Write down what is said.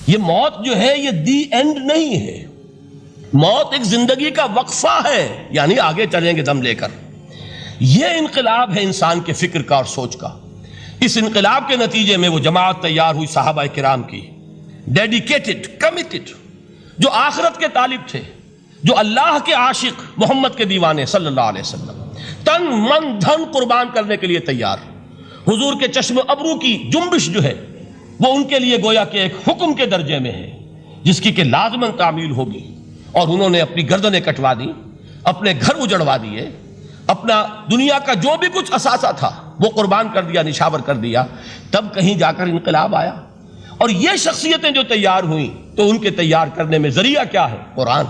یہ موت جو ہے یہ دی اینڈ نہیں ہے، موت ایک زندگی کا وقفہ ہے، یعنی آگے چلیں گے دم لے کر۔ یہ انقلاب ہے انسان کے فکر کا اور سوچ کا۔ اس انقلاب کے نتیجے میں وہ جماعت تیار ہوئی صحابہ کرام کی، ڈیڈیکیٹڈ، کمیٹڈ، جو آخرت کے طالب تھے، جو اللہ کے عاشق، محمد کے دیوانے صلی اللہ علیہ وسلم، تن من دھن قربان کرنے کے لیے تیار۔ حضور کے چشم ابرو کی جنبش جو ہے وہ ان کے لیے گویا کہ ایک حکم کے درجے میں ہے، جس کی کہ لازماً تعمیل ہوگی۔ اور انہوں نے اپنی گردنیں کٹوا دی، اپنے گھر اجڑوا دیے، اپنا دنیا کا جو بھی کچھ اثاثہ تھا وہ قربان کر دیا، نشاور کر دیا، تب کہیں جا کر انقلاب آیا۔ اور یہ شخصیتیں جو تیار ہوئیں تو ان کے تیار کرنے میں ذریعہ کیا ہے؟ قرآن۔